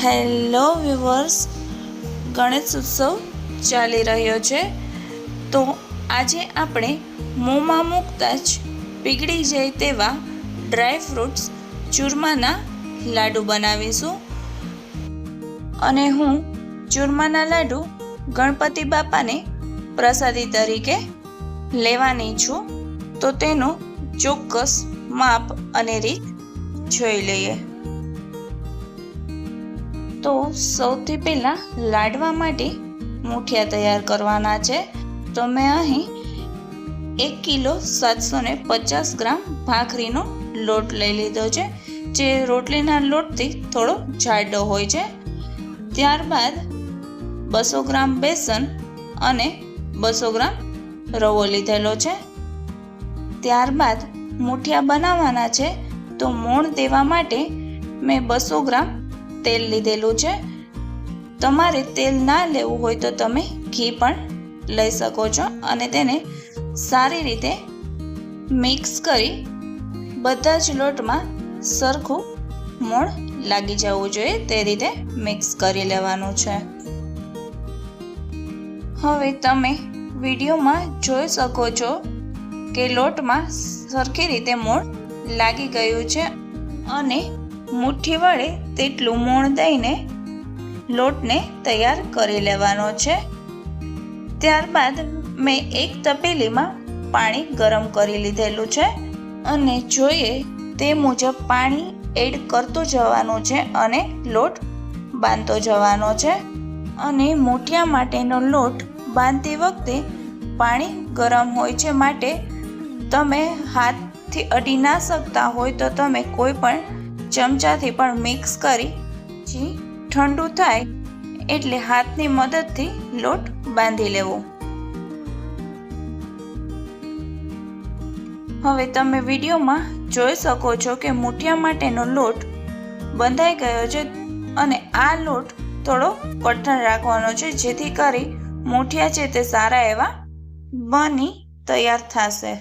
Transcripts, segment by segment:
Hello viewers, Ganesh ઉત્સવ ચાલી રહ્યો છે તો આજે આપણે મોંમાં મૂકતા જ પીગળી જાય તેવા ડ્રાય ફ્રૂટ્સ ચૂરમાના લાડુ બનાવીશું. અને હું ચૂરમાના લાડુ ગણપતિ બાપાને પ્રસાદી તરીકે લેવાની છું, તો તેનું ચોક્કસ માપ અને રીત જોઈ લઈએ. તો સૌથી પહેલાં લાડવા માટે મૂઠિયા તૈયાર કરવાના છે. તો મેં અહીં 1 કિલો 750 ગ્રામ ભાખરીનો લોટ લઈ લીધો છે, જે રોટલીના લોટથી થોડો જાડો હોય છે. ત્યારબાદ 200 ગ્રામ બેસન અને 200 ગ્રામ રવો લીધેલો છે. ત્યારબાદ મૂઠિયા બનાવવાના છે તો મોણ દેવા માટે મેં 200 ગ્રામ તેલ લીધેલું છે. તમારે તેલ ના લેવું હોય તો તમે ઘી પણ લઈ શકો છો. અને તેને સારી રીતે મિક્સ કરી બધા જ લોટમાં સરખું મોણ લાગી જવું જોઈએ તે રીતે મિક્સ કરી લેવાનું છે. હવે તમે વિડીયોમાં જોઈ શકો છો કે લોટમાં સરખી રીતે મોણ લાગી ગયું છે અને મુઠ્ઠી વડે તેટલું મોણ દઈને લોટને તૈયાર કરી લેવાનો છે. ત્યારબાદ મેં એક તપેલીમાં પાણી ગરમ કરી લીધેલું છે અને જોઈએ તે મુજબ પાણી એડ કરતો જવાનું છે અને લોટ બાંધતો જવાનો છે. અને મૂઠિયા માટેનો લોટ બાંધતી વખતે પાણી ગરમ હોય છે, માટે તમે હાથથી અડી ના શકતા હોય તો તમે કોઈ પણ ચમચાથી પણ મિક્સ કરી ઠંડુ થાય એટલે હાથની મદદથી લોટ બાંધી લેવો. હવે તમે વિડીયોમાં જોઈ શકો છો કે મૂઠિયા માટેનો લોટ બંધાઈ ગયો છે અને આ લોટ થોડો કઠણ રાખવાનો છે, જેથી કરી મૂઠિયા છે તે સારા એવા બની તૈયાર થશે.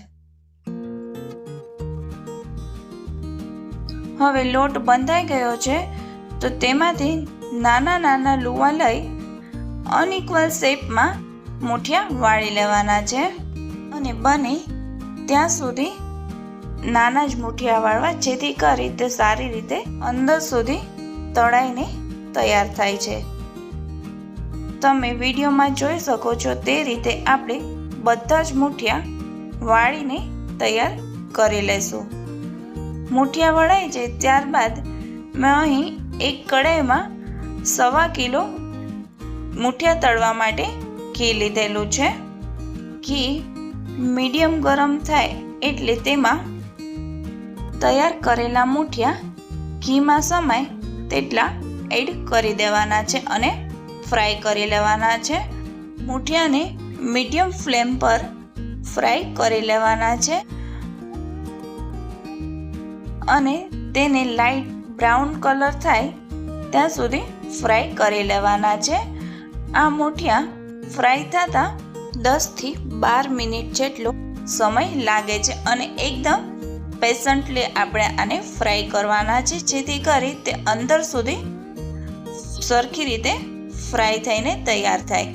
હવે લોટ બંધાઈ ગયો છે તો તેમાંથી નાના નાના લુવા લઈ અનઇક્વલ શેપમાં મૂઠિયા વાળી લેવાના છે. અને બને ત્યાં સુધી નાના જ મૂઠિયા વાળવા, જેથી કરી તે સારી રીતે અંદર સુધી તળાઈને તૈયાર થાય છે. તમે વિડીયોમાં જોઈ શકો છો તે રીતે આપણે બધા જ મૂઠિયા વાળીને તૈયાર કરી લેશું. મૂઠિયા વળાઈ જાય ત્યારબાદ મેં અહીં એક કડાઈમાં 1.25 કિલો મૂઠિયા તળવા માટે ઘી લીધેલું છે. ઘી મીડિયમ ગરમ થાય એટલે તેમાં તૈયાર કરેલા મૂઠિયા ઘીમાં સમાય તેટલા એડ કરી દેવાના છે અને ફ્રાય કરી લેવાના છે. મૂઠિયાને મીડિયમ ફ્લેમ પર ફ્રાય કરી લેવાના છે અને તેને લાઇટ બ્રાઉન કલર થાય ત્યાં સુધી ફ્રાય કરી લેવાના છે. આ મૂઠિયા ફ્રાય થતાં 10 થી 12 મિનિટ જેટલો સમય લાગે છે અને એકદમ પેશન્ટલી આપણે આને ફ્રાય કરવાના છે, જેથી કરી તે અંદર સુધી સરખી રીતે ફ્રાય થઈને તૈયાર થાય.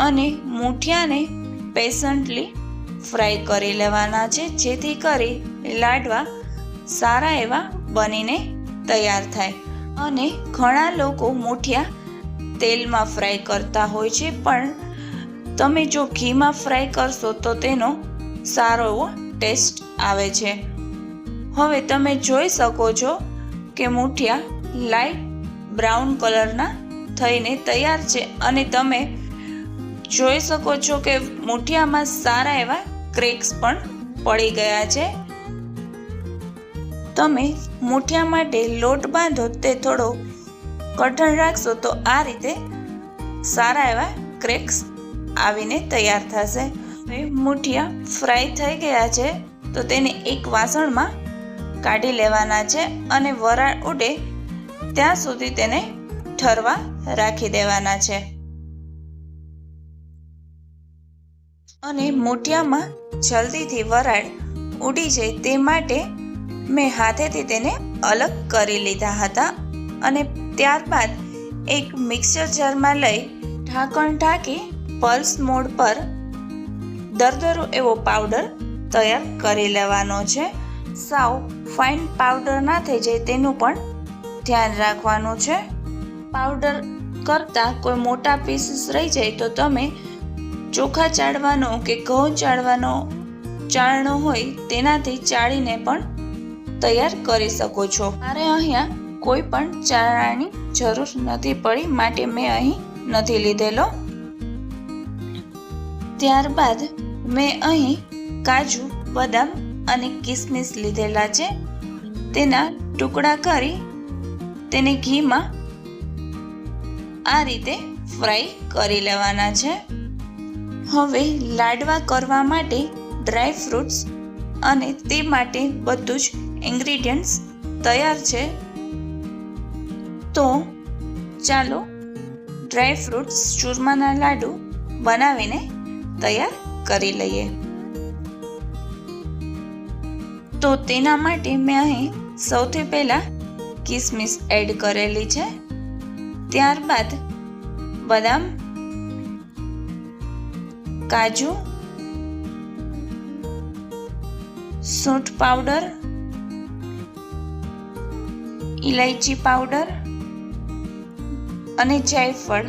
અને મૂઠિયાને પેશન્ટલી ફ્રાય કરી લેવાના છે, જેથી કરી લાડવા સારા એવા બનીને તૈયાર થાય. અને ઘણા લોકો મૂઠિયા તેલમાં ફ્રાય કરતા હોય છે, પણ તમે જો ઘીમાં ફ્રાય કરશો તો તેનો સારો એવો ટેસ્ટ આવે છે. હવે તમે જોઈ શકો છો કે મૂઠિયા લાઇટ બ્રાઉન કલરના થઈને તૈયાર છે અને તમે જોઈ શકો છો કે મૂઠિયામાં સારા એવા ક્રેક્સ પણ પડી ગયા છે. તમે મૂઠિયા માટે લોટ બાંધો તે થોડો કઠણ રાખશો તો આ રીતે સારા એવા ક્રેક્સ આવીને તૈયાર થશે. હવે મૂઠિયા ફ્રાય થઈ ગયા છે તો તેને એક વાસણમાં કાઢી લેવાના છે અને વરાળ ઉડે ત્યાં સુધી તેને ઠરવા રાખી દેવાના છે. અને મૂઠિયામાં જલ્દીથી વરાળ ઉડી જાય તે માટે મેં હાથેથી તેને અલગ કરી લીધા હતા અને ત્યારબાદ એક મિક્સર જારમાં લઈ ઢાંકણ ઢાંકી પલ્સ મોડ પર દરદરો એવો પાવડર તૈયાર કરી લેવાનો છે. સાવ ફાઇન પાવડર ના થઈ જાય તેનું પણ ધ્યાન રાખવાનું છે. પાવડર કરતાં કોઈ મોટા પીસીસ રહી જાય તો તમે ચોખા ચાળવાનો કે ઘઉં ચાળવાનો ચાળણો હોય તેનાથી ચાળીને પણ તૈયાર કરી શકો છો. મારે અહીંયા કોઈ પણ ચાળણાની જરૂર નથી પડી, માટે મેં અહીં નથી લીધેલો. ત્યારબાદ મેં અહીં કાજુ, બદામ અને કિસમિસ લીધેલા છે. તેના ટુકડા કરી તેને ઘીમાં આ રીતે ફ્રાય કરી લેવાના છે. હવે લાડવા કરવા માટે ડ્રાય ફ્રૂટ્સ અને તે માટે બધું જ ઇન્ગ્રીડિયન્ટ્સ તૈયાર છે. તો ચાલો ડ્રાય ફ્રૂટ્સ ચૂરમાના લાડુ બનાવીને તૈયાર કરી લઈએ. તો તેના માટે મેં અહીં સૌથી પહેલાં કિસમિસ એડ કરેલી છે. ત્યારબાદ બદામ, કાજુ, સૂંઠ પાવડર, ઇલાયચી પાવડર અને જાયફળ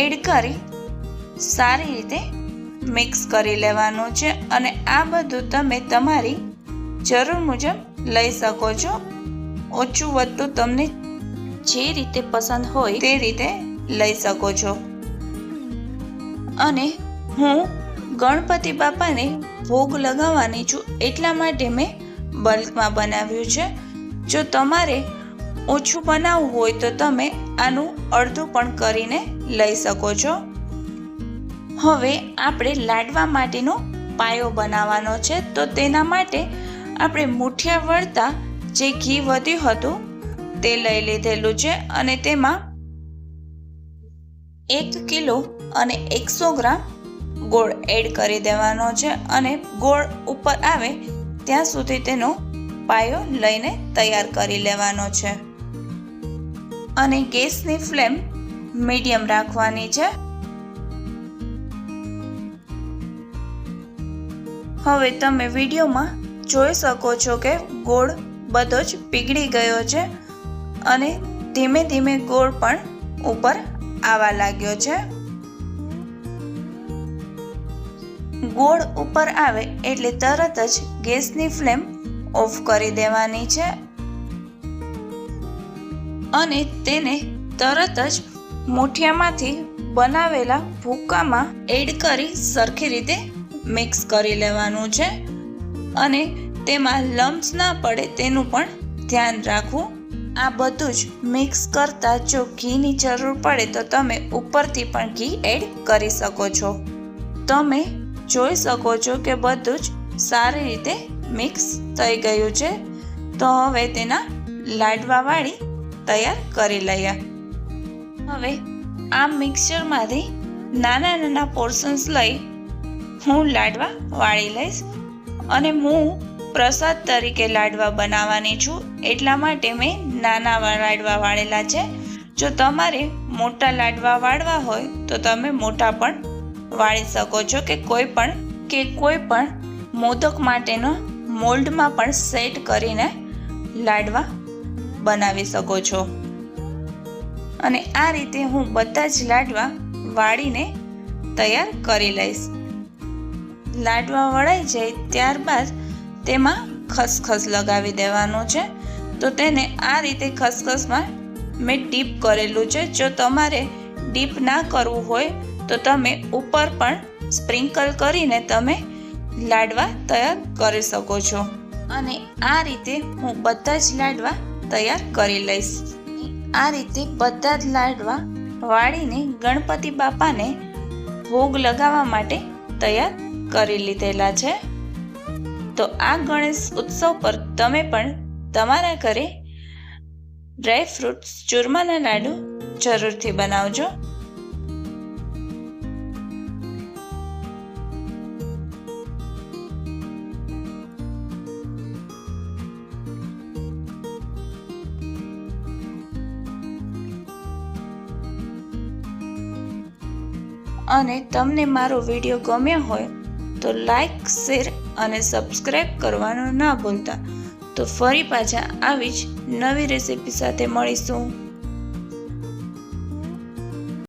એડ કરી સારી રીતે મિક્સ કરી લેવાનું છે. અને આ બધું તમે તમારી જરૂર મુજબ લઈ શકો છો. ઓછું વધતું તમને જે રીતે પસંદ હોય તે રીતે લઈ શકો છો. અને હું ગણપતિ બાપાને ભોગ લગાવવાની છું એટલા માટે મેં બલ્કમાં બનાવ્યું છે. જો તમારે ઓછું બનાવવું હોય તો તમે આનું અડધું પણ કરીને લઈ શકો છો. હવે આપણે લાડવા માટેનો પાયો બનાવવાનો છે. તો તેના માટે આપણે મુઠિયા વળતા જે ઘી વધ્યું હતું તે લઈ લીધેલું છે અને તેમાં 1 કિલો અને 100 ગ્રામ ગોળ એડ કરી દેવાનો છે. અને ગોળ ઉપર આવે ત્યાં સુધી તેનો પાયો લઈને તૈયાર કરી લેવાનો છે. અને ગેસની ફ્લેમ મીડિયમ રાખવાની છે. હવે તમે વિડીયોમાં જોઈ શકો છો કે ગોળ બધો જ પીગળી ગયો છે અને ધીમે ધીમે ગોળ પણ ઉપર આવવા લાગ્યો છે. ગોળ ઉપર આવે એટલે તરત જ ગેસની ફ્લેમ ઓફ કરી દેવાની છે અને તેને તરત જ મુઠિયામાંથી બનાવેલા ભૂકામાં એડ કરી સરખી રીતે મિક્સ કરી લેવાનું છે. અને તેમાં લમ્સ ના પડે તેનું પણ ધ્યાન રાખવું. આ બધું જ મિક્સ કરતા જો ઘીની જરૂર પડે તો તમે ઉપરથી પણ ઘી એડ કરી શકો છો. તમે જોઈ શકો છો કે બધું જ સારી રીતે મિક્સ થઈ ગયું છે. તો હવે તેના લાડવા વાળી તૈયાર કરી લઈએ. હવે આ મિક્સચરમાંથી નાના નાના પોર્શન્સ લઈ હું લાડવા વાળી લઈશ. અને હું પ્રસાદ તરીકે લાડવા બનાવવાની છું એટલા માટે મેં નાના લાડવા વાળેલા છે. જો તમારે મોટા લાડવા વાળવા હોય તો તમે મોટા પણ વાળી શકો છો કે કોઈ પણ મોદક માટેનો મોલ્ડમાં પણ સેટ કરીને લાડવા બનાવી શકો છો. અને આ રીતે હું બધા જ લાડવા વાળીને તૈયાર કરી લઈશ. લાડવા વળાઈ જાય ત્યારબાદ તેમાં ખસખસ લગાવી દેવાનું છે. તો તેને આ રીતે ખસખસમાં મેં ડીપ કરેલું છે. જો તમારે ડીપ ના કરવું હોય તો તમે ઉપર પણ સ્પ્રિંકલ કરીને તમે લાડવા તૈયાર કરી શકો છો. અને આ રીતે હું બધા જ લાડવા તૈયાર કરી લઈશ. આ રીતે બધા જ લાડવા વાળીને ગણપતિ બાપાને ભોગ લગાવવા માટે તૈયાર કરી લીધેલા છે. તો આ ગણેશ ઉત્સવ પર તમે પણ તમારા ઘરે ડ્રાય ફ્રૂટ્સ ચૂરમાના લાડુ જરૂરથી બનાવજો. અને તમને મારો વિડીયો ગમ્યો હોય તો લાઈક, શેર અને સબસ્ક્રાઈબ કરવાનું ના ભૂલતા. તો ફરી પાછા આવી જ નવી રેસીપી સાથે મળીશું.